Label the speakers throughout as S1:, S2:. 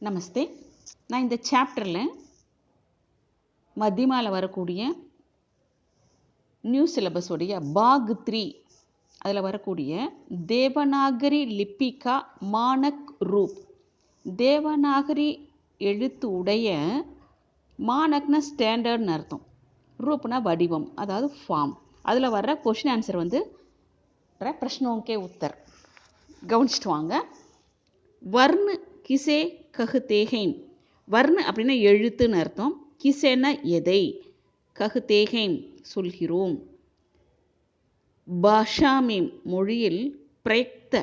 S1: நமஸ்தே. நான் இந்த சாப்டரில் மத்தியமாவில் வரக்கூடிய நியூ சிலபஸோடைய பாக் 3 அதில் வரக்கூடிய தேவநாகரி லிப்பிகா மானக் ரூப், தேவநாகரி எழுத்து உடைய, மானக்னா ஸ்டாண்டர்ட்னு அர்த்தம், ரூப்னா வடிவம், அதாவது ஃபார்ம். அதில் வர்ற கொஷின் ஆன்சர் வந்து பிரஷ்னோங்கே உத்தர். கவனிச்சிட்டு வாங்க. வர்ண் கிசே கஹுதேஹேன். வர்ண் அப்படின்னா எழுத்துன்னு அர்த்தம். கிசேன்னா எதை, கஹுதேஹேன் சொல்கிறோம். பாஷாமீம் மொழியில், பிரயுக்த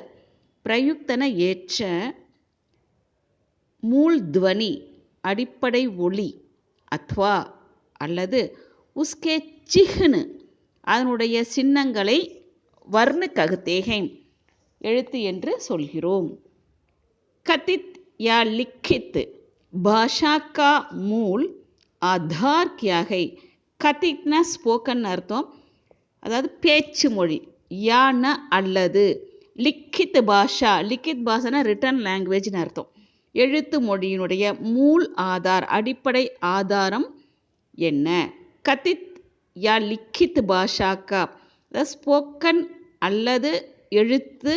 S1: பிரயுக்தன ஏற்ற, மூல்துவனி அடிப்படை ஒலி, அத்வா அல்லது உஸ்கே சிஹ்னு அதனுடைய சின்னங்களை வர்ண கஹுதேஹேன் எழுத்து என்று சொல்கிறோம். கதித் या लिखित भाषा का मूल आधार क्या है. கதித்னா ஸ்போக்கன் அர்த்தம், அதாவது பேச்சு மொழி. யானா அல்லது, லிக்கித் பாஷா, லிக்கித் பாஷானா ரிட்டன் லாங்குவேஜ்னு அர்த்தம். எழுத்து மொழியினுடைய மூல் ஆதார் அடிப்படை ஆதாரம் என்ன. கதித் யா லிக்கித் பாஷா கா, அதாவது ஸ்போக்கன் அல்லது எழுத்து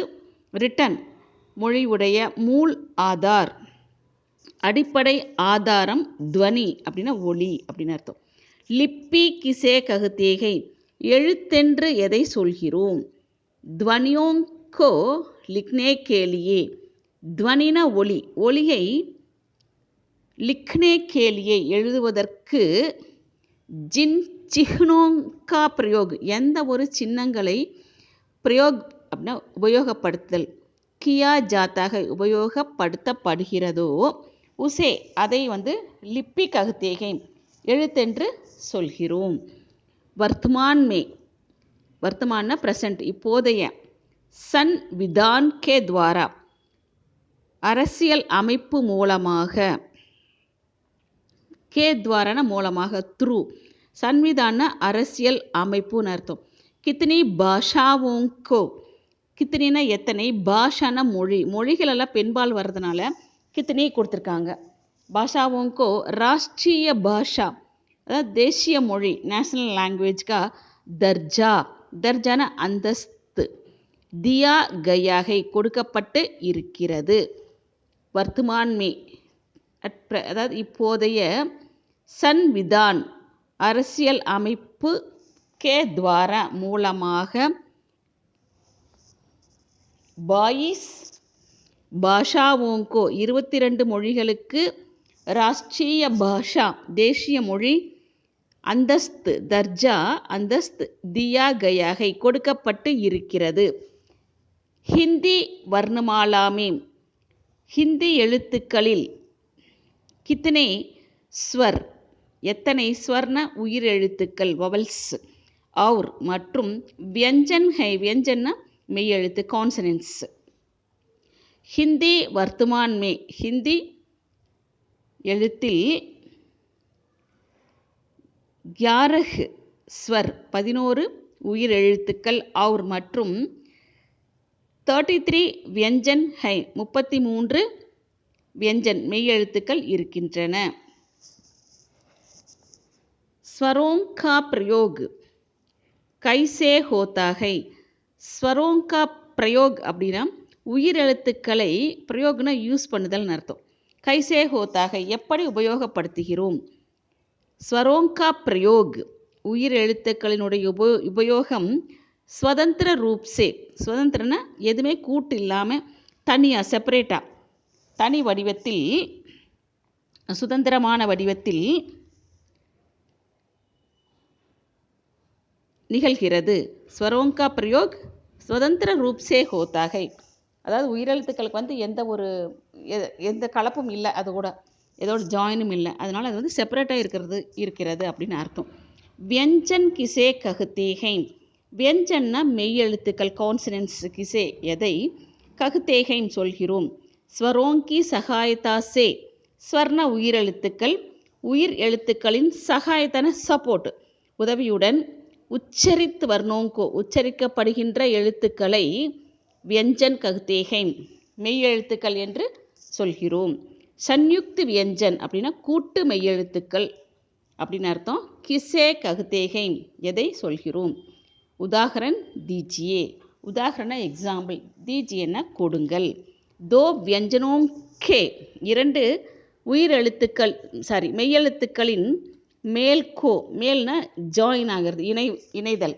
S1: ரிட்டன் மொழியுடைய மூல் ஆதார் அடிப்படை ஆதாரம் துவனி அப்படின்னா ஒலி அப்படின்னு அர்த்தம். லிப்பி கிசே கஹுதேஹை எழுத்தென்று எதை சொல்கிறோம். துவனியோங்கோ லிக்னே கேலியே, துவனினா ஒலி, ஒலியை லிக்னே கேலியே எழுதுவதற்கு, ஜின் சிஹ்னோங்கா பிரயோக் எந்த ஒரு சின்னங்களை பிரயோக் அப்படின்னா உபயோகப்படுத்தல், கியா ஜாத்தாக உபயோகப்படுத்தப்படுகிறதோ, உசே அதை வந்து லிப்பி கஹுதேஹை எழுத்தென்று சொல்கிறோம். வர்த்தமான் மே, வர்த்தமான பிரசன்ட் இப்போதைய, சன் விதான் கே துவாரா அரசியல் அமைப்பு மூலமாக, கே துவாரான மூலமாக, த்ரூ, சன்விதான அரசியல் அமைப்புன்னு அர்த்தம். கித்னி பாஷாவோங்கோ, கித்னினா எத்தனை, பாஷான மொழி, மொழிகளெல்லாம் பெண்பால் வர்றதுனால கித்னி கொடுத்துருக்காங்க. பாஷாவோங்கோ ராஷ்ட்ரிய பாஷா அதாவது தேசிய மொழி, நேஷனல் லாங்குவேஜ்கா தர்ஜா, தர்ஜான அந்தஸ்து, தியா கயாகை கொடுக்கப்பட்டு இருக்கிறது. வர்த்தமான் மே அதாவது இப்போதைய, சன்விதான் அரசியல் அமைப்பு, கே துவாரா மூலமாக, பாயிஸ் பாஷாவோங்கோ 22 மொழிகளுக்கு, ராஷ்ட்ரிய பாஷா தேசிய மொழி, அந்தஸ்து தர்ஜா அந்தஸ்து, தியா கயாகை கொடுக்கப்பட்டு இருக்கிறது. ஹிந்தி வர்ணமாலாமீம் ஹிந்தி எழுத்துக்களில், கித்னே ஸ்வர் எத்தனை, ஸ்வர்ண உயிர் எழுத்துக்கள் வவல்ஸ், ஔர் மற்றும், வியஞ்சன் ஹை வியஞ்சன்னா மெய் எழுத்து கான்சனன்ஸ். ஹிந்தி வர்த்தமான் மே ஹிந்தி எழுத்தில், 11 ஸ்வர் 11 உயிர் எழுத்துக்கள், ஔர் மற்றும் 33 வியஞ்சன் ஹை 33 வியஞ்சன் மெய் எழுத்துக்கள் இருக்கின்றன. ஸ்வரோங் கா பிரயோக் கைசே ஹோதா ஹை. ஸ்வரோங் கா பிரயோக் அப்படின்னா உயிர் எழுத்துக்களை, பிரயோக்னா யூஸ் பண்ணுதல்னு அர்த்தம். கைசே ஹோதா ஹை எப்படி உபயோகப்படுத்துகிறோம். ஸ்வரோங் கா பிரயோக் உயிர் எழுத்துக்களினுடைய உபயோகம், ஸ்வதந்திர ரூப்சே, சுதந்திரனா எதுவுமே கூட்டு இல்லாமல் தனியாக செப்பரேட்டாக தனி வடிவத்தில், சுதந்திரமான வடிவத்தில் நிகழ்கிறது. ஸ்வரோங் கா பிரயோக் சுதந்திர ரூப்சே ஹோதா ஹை, அதாவது உயிரெழுத்துக்களுக்கு வந்து எந்த கலப்பும் இல்லை, அது கூட எதோட ஜாயினும் இல்லை, அதனால் அது வந்து செப்பரேட்டாக இருக்கிறது அப்படின்னு அர்த்தம். வியஞ்சன் கிசே கஹுதேஹை, வியஞ்சன்னா மெய் எழுத்துக்கள் கான்சனன்ஸ், கிசே எதை, கஹுதேஹைன் சொல்கிறோம். ஸ்வரோங்கி சகாயதா சே ஸ்வர்ண உயிரெழுத்துக்கள், உயிர் எழுத்துக்களின் சகாயத்தான சப்போர்ட் உதவியுடன், உச்சரித்து வர்ணோங்கோ உச்சரிக்கப்படுகின்ற எழுத்துக்களை, வியஞ்சன் கஹுதேஹை மெய் எழுத்துக்கள் என்று சொல்கிறோம். சன்யுக்த் வியஞ்சன் அப்படின்னா கூட்டு மெய்யெழுத்துக்கள் அப்படின்னு அர்த்தம். கிசே கஹ்தே எதை சொல்கிறோம். உதாகரண் தீஜியே, உதாகரண எக்ஸாம்பிள், தீஜியன்னா கொடுங்கள். தோ வியஞ்சனோங் கே, இரண்டு உயிரெழுத்துக்கள் மெய்யெழுத்துக்களின் மேல் கோ, மேல்னா ஜாயின் ஆகிறது, இணைதல்,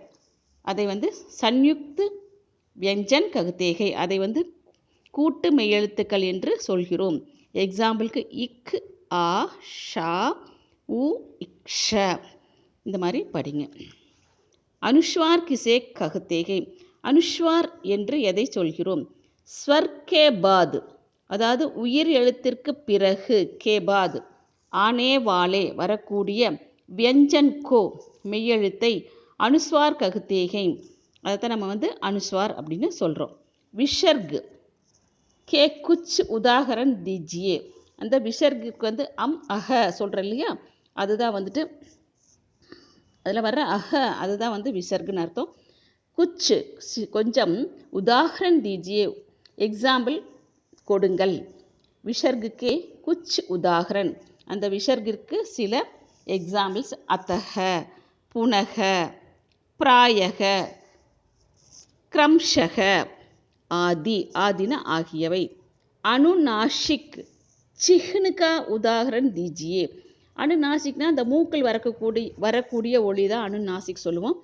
S1: அதை வந்து சன்யுக்த் வியஞ்சன் கஹ்தே, அதை வந்து கூட்டு மெய்யெழுத்துக்கள் என்று சொல்கிறோம். எக்ஸாம்பிளுக்கு இக், ஆ, ஷா, உ, இக்ஷ, இந்த மாதிரி படிங்க. அனுஸ்வார் கிசே கஹ்தே, அனுஸ்வார் என்று எதை சொல்கிறோம். ஸ்வர் கே பாத், அதாவது உயிர் எழுத்திற்கு பிறகு, கே பாத் ஆனே வாலே வரக்கூடிய வியஞ்சன் கோ மெய்யெழுத்தை அனுஸ்வார் கஹ்தே, அதைத்தான் நம்ம வந்து அனுஸ்வார் அப்படின்னு சொல்கிறோம். விசர்க் கே குச் உதாகரண் தீஜியே, அந்த விசர்க்கு வந்து அஹ சொல்கிறோம் இல்லையா, அதுதான் வந்துட்டு அதில் வர்ற அஹ, அதுதான் வந்து விசர்க்குன்னு அர்த்தம். குச் கொஞ்சம், உதாகரண் தீஜியே எக்ஸாம்பிள் கொடுங்கள். விசர்க்குக்கே குச் உதாகரண், அந்த விசர்க்கிற்கு சில எக்ஸாம்பிள்ஸ். அத்தக, புனக, பிராயக, க்ரம்ஷக, ஆதி, ஆதின ஆகியவை. அனுநாசிக் சிஹ்னுக்கா உதாகரண் தீஜியே, அனுநாசிக்னா அந்த மூக்கில் வரக்கூடிய ஒளி தான் அனுநாசிக் சொல்லுவோம்.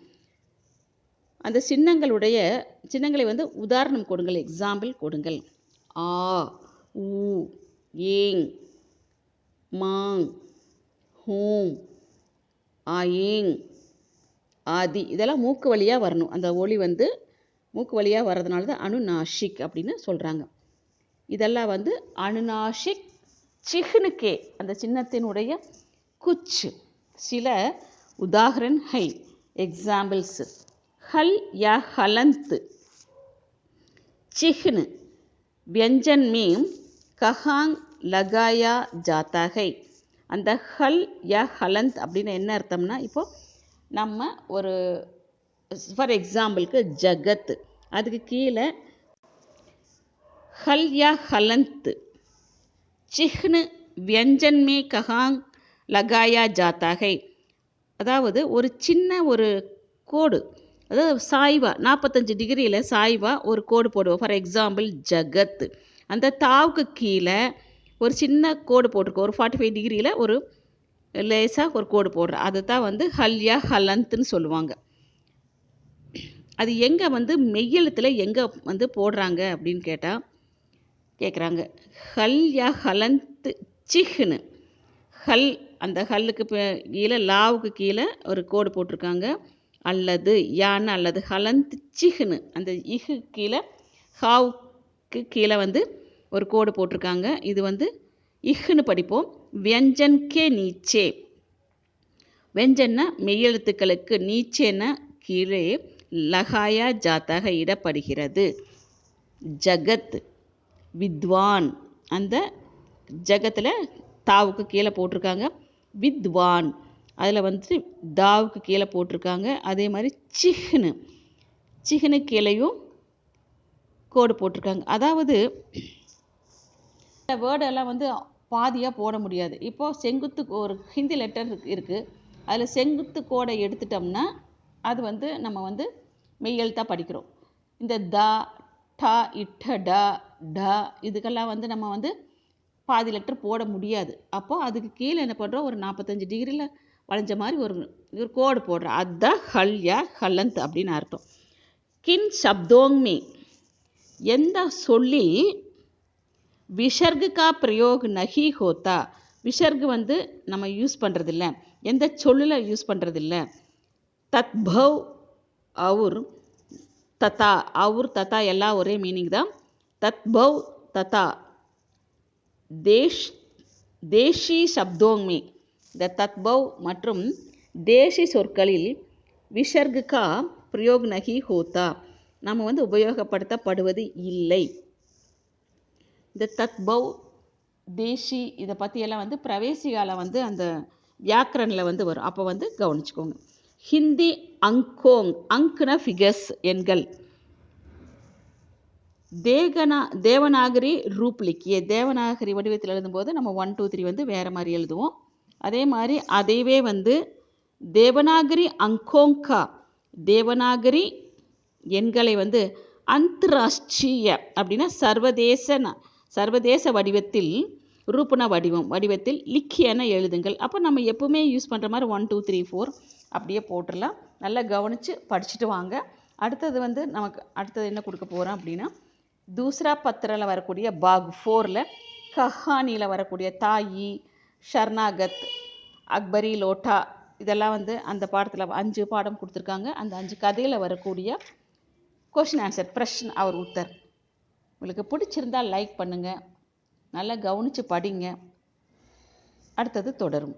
S1: அந்த சின்னங்களை வந்து உதாரணம் கொடுங்கள், எக்ஸாம்பிள் கொடுங்கள். ஆ, ஊ, ஏங், மாங், ஹூம், ஆயேங், ஆதி, இதெல்லாம் மூக்கு வழியாக வரணும். அந்த ஒளி வந்து மூக்கு வழியாக வர்றதுனால தான் அனுநாசிக் அப்படின்னு சொல்கிறாங்க. இதெல்லாம் வந்து அனுநாசிக். சிஹ்னுக்கே, அந்த சின்னத்தினுடைய குச், சில உதாகரண் ஹை, எக்ஸாம்பிள்ஸ். ஹல் யா ஹலந்த் चिह्न व्यंजन में कहाँ लगाया जाता है. அந்த ஹல் யா ஹலந்த் அப்படின்னு என்ன அர்த்தம்னா, இப்போ நம்ம ஒரு ஃபார் எக்ஸாம்பிளுக்கு ஜகத், அதுக்கு கீழே ஹல் யா ஹலந்த் சிஹ்ன வியஞ்சன் மே கஹாங் லகாயா ஜாத்தா ஹை, அதாவது ஒரு சின்ன ஒரு கோடு, அதாவது சாய்வா 45 டிகிரியில் சாய்வா ஒரு கோடு போடுவோம். ஃபார் எக்ஸாம்பிள் ஜகத், அந்த தாவுக்கு கீழே ஒரு சின்ன கோடு போட்டிருக்கோம். ஒரு 45 டிகிரியில் ஒரு லேசாக ஒரு கோடு போடுறோம். அதை தான் வந்து ஹல்யா ஹலந்த்னு சொல்லுவாங்க. அது எங்கே வந்து மெய்யெழுத்தில் எங்கே வந்து போடுறாங்க அப்படின்னு கேட்குறாங்க. ஹல்யா ஹலந்த் சிஹ்னு, ஹல், அந்த ஹல்லுக்கு கீழே லாவுக்கு கீழே ஒரு கோடு போட்டிருக்காங்க. அல்லது யான்னு, அல்லது ஹலந்த் சிஹ்னு, அந்த இஹு கீழே ஹாவுக்கு கீழே வந்து ஒரு கோடு போட்டிருக்காங்க. இது வந்து இஹ்னு படிப்போம். வியஞ்சன் கே நீச்சே, வெஞ்சன்னா மெய்யெழுத்துக்களுக்கு, நீச்சேன்னா கீழே, லகாயா ஜாத்தாக இடப்படுகிறது. ஜகத், வித்வான், அந்த ஜகத்தில் தாவுக்கு கீழே போட்டிருக்காங்க. வித்வான், அதில் வந்துட்டு தாவுக்கு கீழே போட்டிருக்காங்க. அதே மாதிரி சிஹ்னு கீழேயும் கோடு போட்டிருக்காங்க. அதாவது இந்த வேர்டெல்லாம் வந்து பாதியாக போட முடியாது. இப்போது செங்குத்து ஒரு ஹிந்தி லெட்டர் இருக்குது, அதில் செங்குத்து கோடை எடுத்துட்டோம்னா அது வந்து நம்ம வந்து மெய்யெழுத்தாக படிக்கிறோம். இந்த தா, டா, இட்ட, டா, டா, இதுக்கெல்லாம் வந்து நம்ம வந்து பாதி லெட்டர் போட முடியாது. அப்போது அதுக்கு கீழே என்ன பண்ணுறோம், ஒரு 45 டிகிரியில் வளைஞ்ச மாதிரி ஒரு கோடு போடுறோம். அதுதான் ஹல் யா ஹலந்த் அப்படின்னு அர்த்தம். கின் சப்தோங்மே, எந்த சொல்லி விசர்கு கா பிரயோக் நஹி ஹோத்தா, விசர்கு வந்து நம்ம யூஸ் பண்ணுறதில்ல, எந்த சொல்லில் யூஸ் பண்ணுறதில்ல. தத்பவ் அவுர் ததா, அவுர் ததா எல்லாம் ஒரே மீனிங் தான். தத்பவ் ததா தேஷி சப்தோங்மே, இந்த தத்பவ் மற்றும் தேசி சொற்களில் விசர்கு கா பிரயோக் நஹி ஹோத்தா, நம்ம வந்து உபயோகப்படுத்தப்படுவது இல்லை. இந்த தத்பவ், தேசி, இதை பற்றியெல்லாம் வந்து பிரவேசிகால வந்து அந்த வியாக்கரணில் வந்து வரும். அப்போ வந்து கவனிச்சுக்கோங்க. ஹிந்தி அங்கோங், அங்க்னா ஃபிகர்ஸ், எண்கள். தேவநாகரி ரூப் லிக்கியே. தேவநாகரி வடிவத்தில் எழுதும்போது நம்ம 1 2 3 வந்து வேறு மாதிரி எழுதுவோம். அதே மாதிரி அதைவே வந்து தேவநாகரி அங்கோங்கா, தேவநாகரி எண்களை வந்து அந்தராஷ்டிரிய அப்படின்னா சர்வதேச வடிவத்தில் ரூபண வடிவத்தில் லிக்கியன எழுதுங்கள். அப்போ நம்ம எப்பவுமே யூஸ் பண்ணுற மாதிரி 1 2 3 4 அப்படியே போட்டுடலாம். நல்லா கவனித்து படிச்சுட்டு வாங்க. அடுத்தது வந்து நமக்கு அடுத்தது என்ன கொடுக்க போகிறோம் அப்படின்னா, தூசரா பத்திரில் வரக்கூடிய பாக் 4ல் கஹானியில் வரக்கூடிய தாயி, ஷர்னாகத், அக்பரி, லோட்டா இதெல்லாம் வந்து அந்த பாடத்தில் 5 பாடம் கொடுத்துருக்காங்க. அந்த 5 கதையில் வரக்கூடிய கொஷின் ஆன்சர், பிரஷ்ன் அவர் உத்தர். உங்களுக்கு பிடிச்சிருந்தால் லைக் பண்ணுங்கள், நல்லா கவனித்து படிங்க. அடுத்தது தொடரும்.